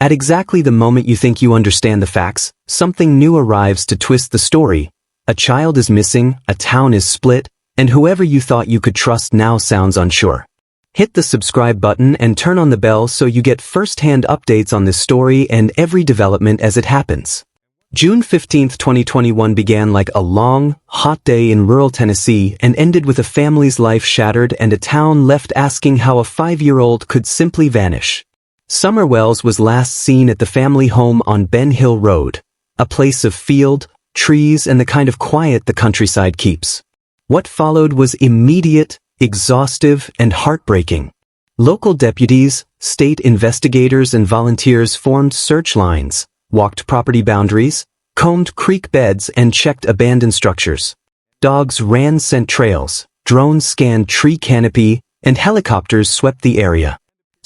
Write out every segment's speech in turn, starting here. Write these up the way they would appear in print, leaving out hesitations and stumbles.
At exactly the moment you think you understand the facts, something new arrives to twist the story. A child is missing, a town is split, and whoever you thought you could trust now sounds unsure. Hit the subscribe button and turn on the bell so you get first-hand updates on this story and every development as it happens. June 15, 2021 began like a long, hot day in rural Tennessee and ended with a family's life shattered and a town left asking how a 5-year-old could simply vanish. Summer Wells was last seen at the family home on Ben Hill Road, a place of field, trees, and the kind of quiet the countryside keeps. What followed was immediate, exhaustive, and heartbreaking. Local deputies, state investigators, and volunteers formed search lines, walked property boundaries, combed creek beds, and checked abandoned structures. Dogs ran scent trails, drones scanned tree canopy, and helicopters swept the area.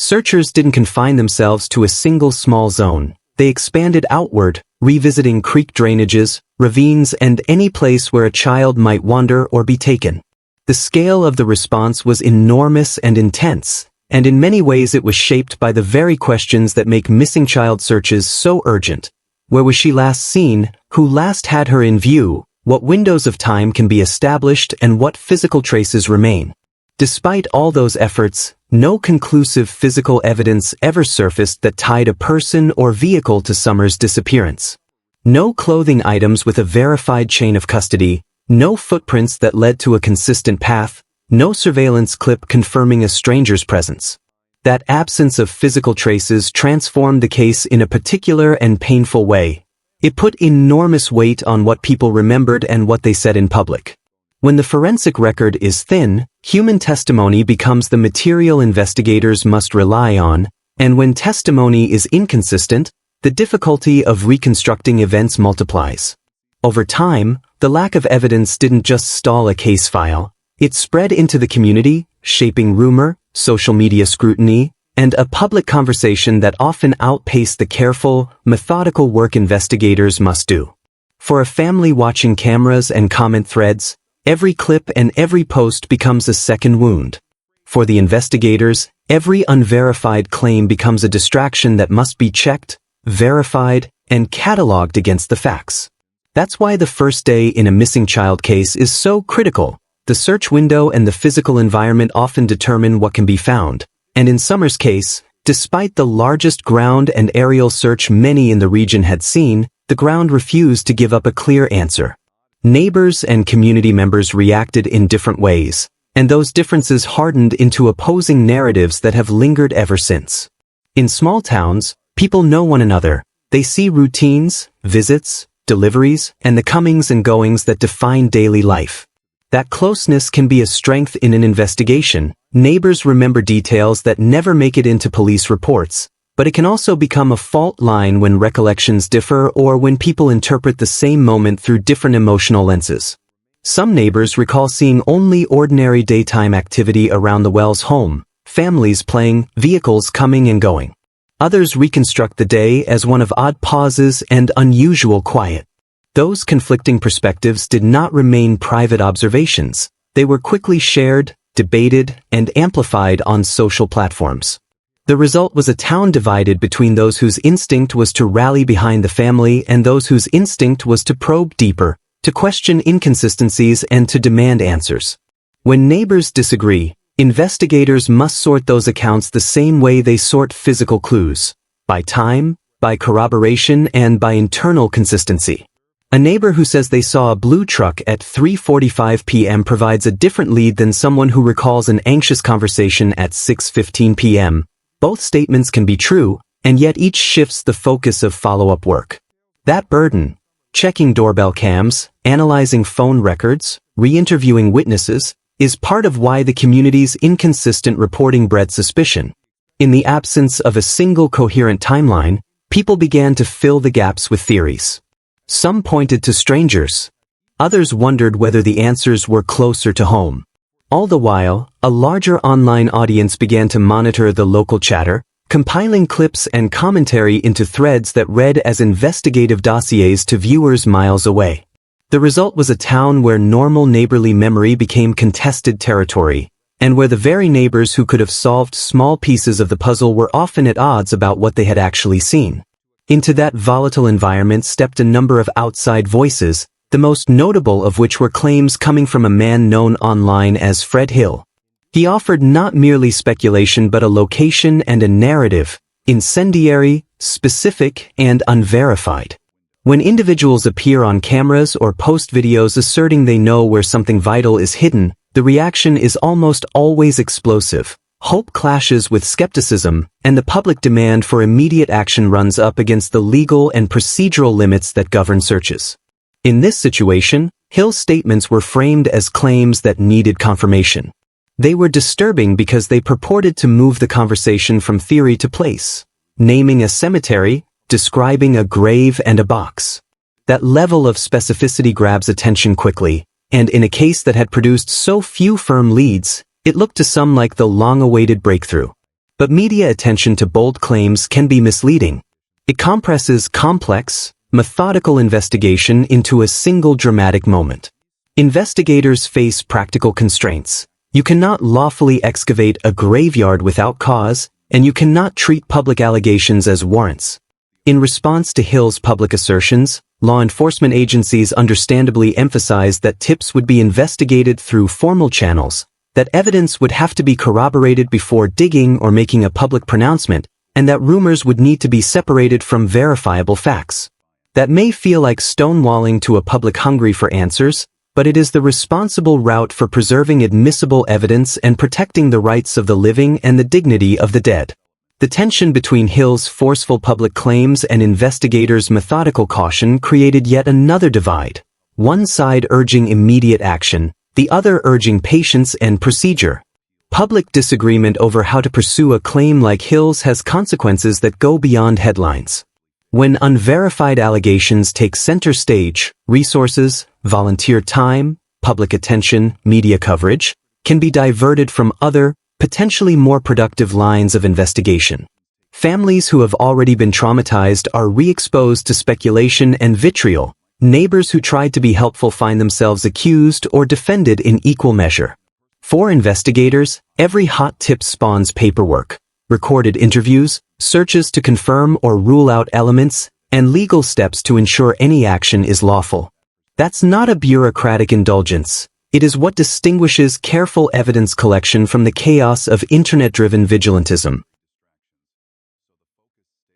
Searchers didn't confine themselves to a single small zone. They expanded outward, revisiting creek drainages, ravines, and any place where a child might wander or be taken. The scale of the response was enormous and intense, and in many ways it was shaped by the very questions that make missing child searches so urgent. Where was she last seen? Who last had her in view? What windows of time can be established and what physical traces remain? Despite all those efforts, no conclusive physical evidence ever surfaced that tied a person or vehicle to Summer's disappearance. No clothing items with a verified chain of custody, no footprints that led to a consistent path, no surveillance clip confirming a stranger's presence. That absence of physical traces transformed the case in a particular and painful way. It put enormous weight on what people remembered and what they said in public. When the forensic record is thin, human testimony becomes the material investigators must rely on, and when testimony is inconsistent, the difficulty of reconstructing events multiplies. Over time, the lack of evidence didn't just stall a case file, it spread into the community, shaping rumor, social media scrutiny, and a public conversation that often outpaced the careful, methodical work investigators must do. For a family watching cameras and comment threads, every clip and every post becomes a second wound. For the investigators, every unverified claim becomes a distraction that must be checked, verified, and cataloged against the facts. That's why the first day in a missing child case is so critical. The search window and the physical environment often determine what can be found. And in Summer's case, despite the largest ground and aerial search many in the region had seen, the ground refused to give up a clear answer. Neighbors and community members reacted in different ways, and those differences hardened into opposing narratives that have lingered ever since. In small towns, people know one another. They see routines, visits, deliveries, and the comings and goings that define daily life. That closeness can be a strength in an investigation. Neighbors remember details that never make it into police reports, but it can also become a fault line when recollections differ or when people interpret the same moment through different emotional lenses. Some neighbors recall seeing only ordinary daytime activity around the Wells home, families playing, vehicles coming and going. Others reconstruct the day as one of odd pauses and unusual quiet. Those conflicting perspectives did not remain private observations. They were quickly shared, debated, and amplified on social platforms. The result was a town divided between those whose instinct was to rally behind the family and those whose instinct was to probe deeper, to question inconsistencies and to demand answers. When neighbors disagree, investigators must sort those accounts the same way they sort physical clues, by time, by corroboration, and by internal consistency. A neighbor who says they saw a blue truck at 3:45 p.m. provides a different lead than someone who recalls an anxious conversation at 6:15 p.m. Both statements can be true, and yet each shifts the focus of follow-up work. That burden, checking doorbell cams, analyzing phone records, re-interviewing witnesses, is part of why the community's inconsistent reporting bred suspicion. In the absence of a single coherent timeline, people began to fill the gaps with theories. Some pointed to strangers. Others wondered whether the answers were closer to home. All the while, a larger online audience began to monitor the local chatter, compiling clips and commentary into threads that read as investigative dossiers to viewers miles away. The result was a town where normal neighborly memory became contested territory, and where the very neighbors who could have solved small pieces of the puzzle were often at odds about what they had actually seen. Into that volatile environment stepped a number of outside voices, the most notable of which were claims coming from a man known online as Fred Hill. He offered not merely speculation but a location and a narrative, incendiary, specific, and unverified. When individuals appear on cameras or post videos asserting they know where something vital is hidden, the reaction is almost always explosive. Hope clashes with skepticism, and the public demand for immediate action runs up against the legal and procedural limits that govern searches. In this situation, Hill's statements were framed as claims that needed confirmation. They were disturbing because they purported to move the conversation from theory to place, naming a cemetery, describing a grave and a box. That level of specificity grabs attention quickly, and in a case that had produced so few firm leads, it looked to some like the long-awaited breakthrough. But media attention to bold claims can be misleading. It compresses complex, methodical investigation into a single dramatic moment. Investigators face practical constraints. You cannot lawfully excavate a graveyard without cause, and you cannot treat public allegations as warrants. In response to Hill's public assertions, law enforcement agencies understandably emphasized that tips would be investigated through formal channels, that evidence would have to be corroborated before digging or making a public pronouncement, and that rumors would need to be separated from verifiable facts. That may feel like stonewalling to a public hungry for answers, but it is the responsible route for preserving admissible evidence and protecting the rights of the living and the dignity of the dead. The tension between Hill's forceful public claims and investigators' methodical caution created yet another divide, one side urging immediate action, the other urging patience and procedure. Public disagreement over how to pursue a claim like Hill's has consequences that go beyond headlines. When unverified allegations take center stage, resources, volunteer time, public attention, media coverage, can be diverted from other, potentially more productive lines of investigation. Families who have already been traumatized are re-exposed to speculation and vitriol. Neighbors who tried to be helpful find themselves accused or defended in equal measure. For investigators, every hot tip spawns paperwork, recorded interviews, searches to confirm or rule out elements, and legal steps to ensure any action is lawful. That's not a bureaucratic indulgence. It is what distinguishes careful evidence collection from the chaos of internet-driven vigilantism.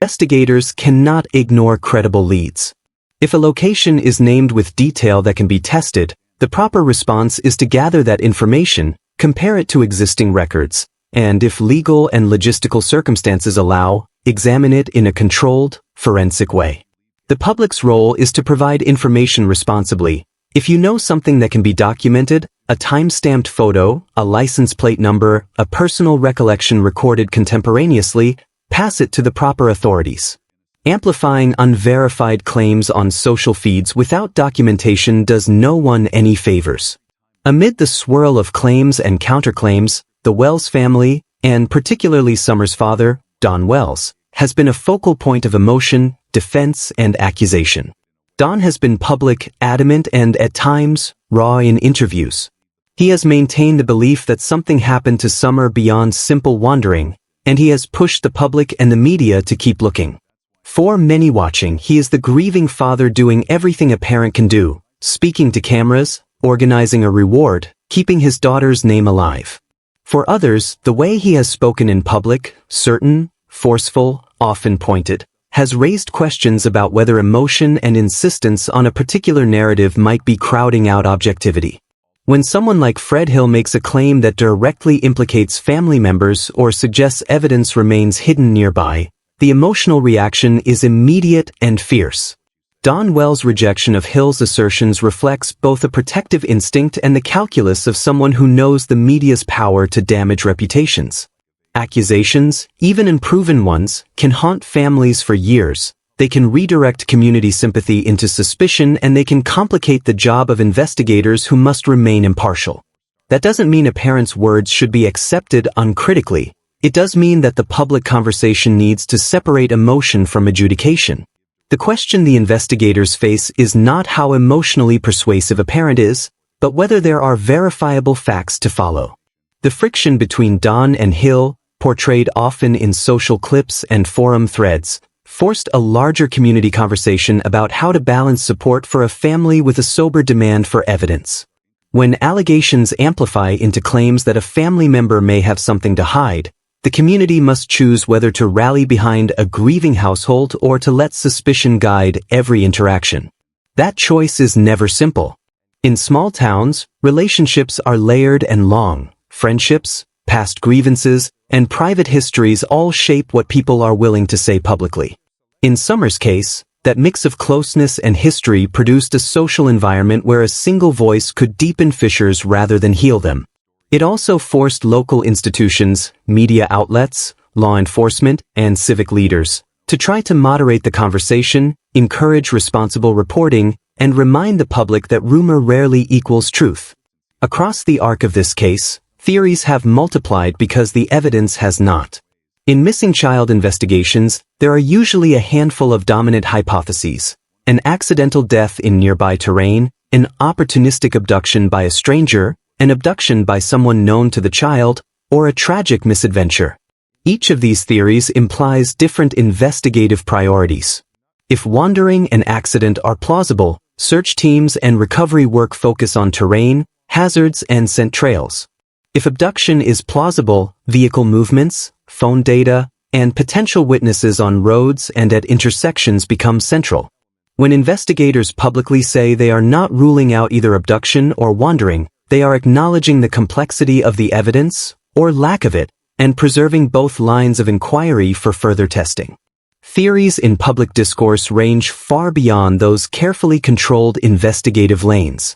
Investigators cannot ignore credible leads. If a location is named with detail that can be tested, the proper response is to gather that information, compare it to existing records, and if legal and logistical circumstances allow, examine it in a controlled, forensic way. The public's role is to provide information responsibly. If you know something that can be documented, a time-stamped photo, a license plate number, a personal recollection recorded contemporaneously, pass it to the proper authorities. Amplifying unverified claims on social feeds without documentation does no one any favors. Amid the swirl of claims and counterclaims, the Wells family, and particularly Summer's father, Don Wells, has been a focal point of emotion, defense, and accusation. Don has been public, adamant, and at times, raw in interviews. He has maintained the belief that something happened to Summer beyond simple wandering, and he has pushed the public and the media to keep looking. For many watching, he is the grieving father doing everything a parent can do, speaking to cameras, organizing a reward, keeping his daughter's name alive. For others, the way he has spoken in public, certain, forceful, often pointed, has raised questions about whether emotion and insistence on a particular narrative might be crowding out objectivity. When someone like Fred Hill makes a claim that directly implicates family members or suggests evidence remains hidden nearby, the emotional reaction is immediate and fierce. Don Wells' rejection of Hill's assertions reflects both a protective instinct and the calculus of someone who knows the media's power to damage reputations. Accusations, even unproven ones, can haunt families for years. They can redirect community sympathy into suspicion, and they can complicate the job of investigators who must remain impartial. That doesn't mean a parent's words should be accepted uncritically. It does mean that the public conversation needs to separate emotion from adjudication. The question the investigators face is not how emotionally persuasive a parent is, but whether there are verifiable facts to follow. The friction between Don and Hill, portrayed often in social clips and forum threads, forced a larger community conversation about how to balance support for a family with a sober demand for evidence. When allegations amplify into claims that a family member may have something to hide, the community must choose whether to rally behind a grieving household or to let suspicion guide every interaction. That choice is never simple. In small towns, relationships are layered and long. Friendships, past grievances, and private histories all shape what people are willing to say publicly. In Summer's case, that mix of closeness and history produced a social environment where a single voice could deepen fissures rather than heal them. It also forced local institutions, media outlets, law enforcement, and civic leaders to try to moderate the conversation, encourage responsible reporting, and remind the public that rumor rarely equals truth. Across the arc of this case, theories have multiplied because the evidence has not. In missing child investigations, there are usually a handful of dominant hypotheses: an accidental death in nearby terrain, an opportunistic abduction by a stranger, an abduction by someone known to the child, or a tragic misadventure. Each of these theories implies different investigative priorities. If wandering and accident are plausible, search teams and recovery work focus on terrain, hazards, and scent trails. If abduction is plausible, vehicle movements, phone data, and potential witnesses on roads and at intersections become central. When investigators publicly say they are not ruling out either abduction or wandering, they are acknowledging the complexity of the evidence, or lack of it, and preserving both lines of inquiry for further testing. Theories in public discourse range far beyond those carefully controlled investigative lanes.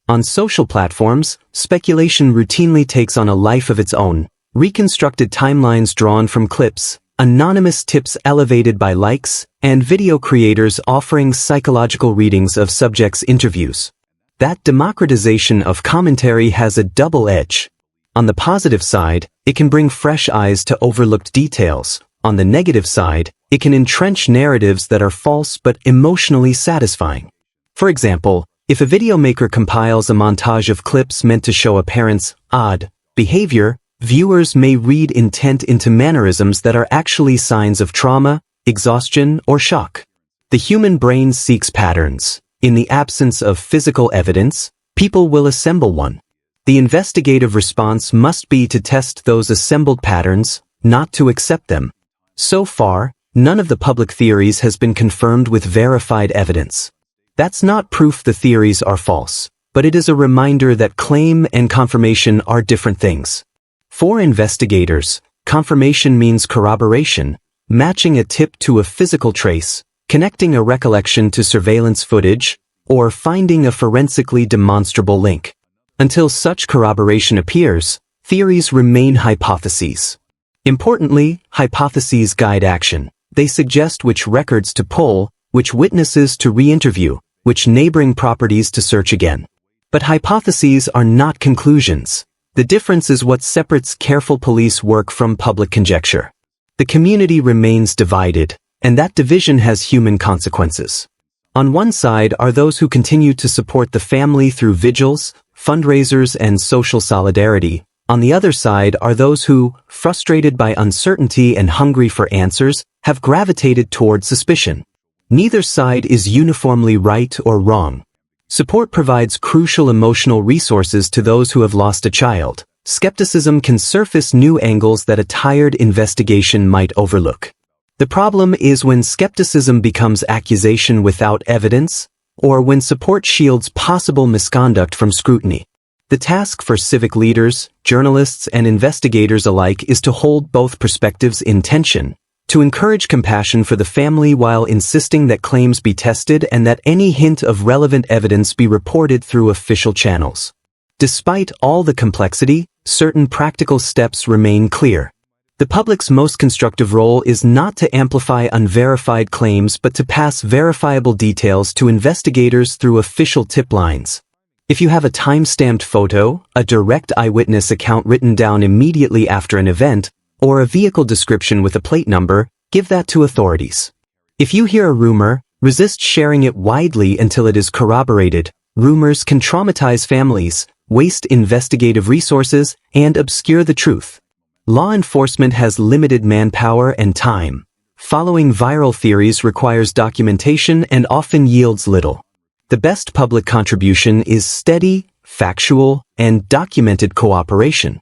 On social platforms, speculation routinely takes on a life of its own. Reconstructed timelines drawn from clips, anonymous tips elevated by likes, and video creators offering psychological readings of subjects' interviews. That democratization of commentary has a double edge. On the positive side, it can bring fresh eyes to overlooked details. On the negative side, it can entrench narratives that are false but emotionally satisfying. For example, if a videomaker compiles a montage of clips meant to show a parent's odd behavior, viewers may read intent into mannerisms that are actually signs of trauma, exhaustion, or shock. The human brain seeks patterns. In the absence of physical evidence, people will assemble one. The investigative response must be to test those assembled patterns, not to accept them. So far, none of the public theories has been confirmed with verified evidence. That's not proof the theories are false, but it is a reminder that claim and confirmation are different things. For investigators, confirmation means corroboration, matching a tip to a physical trace, connecting a recollection to surveillance footage, or finding a forensically demonstrable link. Until such corroboration appears, theories remain hypotheses. Importantly, hypotheses guide action. They suggest which records to pull, which witnesses to re-interview, which neighboring properties to search again. But hypotheses are not conclusions. The difference is what separates careful police work from public conjecture. The community remains divided, and that division has human consequences. On one side are those who continue to support the family through vigils, fundraisers, and social solidarity. On the other side are those who, frustrated by uncertainty and hungry for answers, have gravitated toward suspicion. Neither side is uniformly right or wrong. Support provides crucial emotional resources to those who have lost a child. Skepticism can surface new angles that a tired investigation might overlook. The problem is when skepticism becomes accusation without evidence, or when support shields possible misconduct from scrutiny. The task for civic leaders, journalists, and investigators alike is to hold both perspectives in tension, to encourage compassion for the family while insisting that claims be tested and that any hint of relevant evidence be reported through official channels. Despite all the complexity, certain practical steps remain clear. The public's most constructive role is not to amplify unverified claims but to pass verifiable details to investigators through official tip lines. If you have a time-stamped photo, a direct eyewitness account written down immediately after an event, or a vehicle description with a plate number, give that to authorities. If you hear a rumor, resist sharing it widely until it is corroborated. Rumors can traumatize families, waste investigative resources, and obscure the truth. Law enforcement has limited manpower and time. Following viral theories requires documentation and often yields little. The best public contribution is steady, factual, and documented cooperation.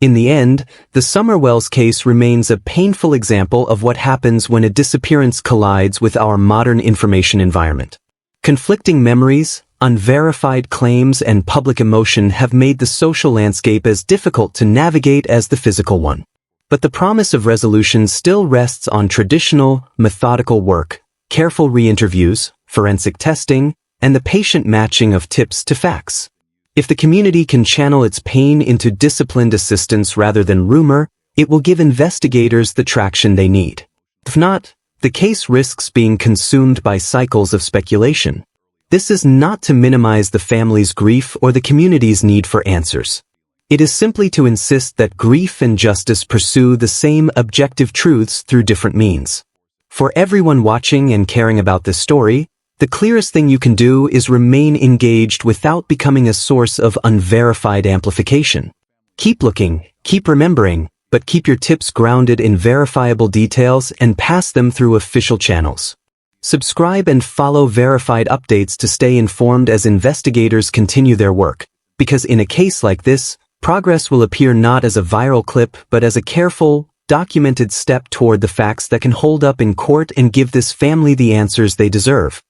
In the end, the Summerwells case remains a painful example of what happens when a disappearance collides with our modern information environment. Conflicting memories, unverified claims, and public emotion have made the social landscape as difficult to navigate as the physical one. But the promise of resolution still rests on traditional, methodical work, careful re-interviews, forensic testing, and the patient matching of tips to facts. If the community can channel its pain into disciplined assistance rather than rumor, it will give investigators the traction they need. If not, the case risks being consumed by cycles of speculation. This is not to minimize the family's grief or the community's need for answers. It is simply to insist that grief and justice pursue the same objective truths through different means. For everyone watching and caring about this story, the clearest thing you can do is remain engaged without becoming a source of unverified amplification. Keep looking, keep remembering, but keep your tips grounded in verifiable details and pass them through official channels. Subscribe and follow verified updates to stay informed as investigators continue their work, because in a case like this, progress will appear not as a viral clip but as a careful, documented step toward the facts that can hold up in court and give this family the answers they deserve.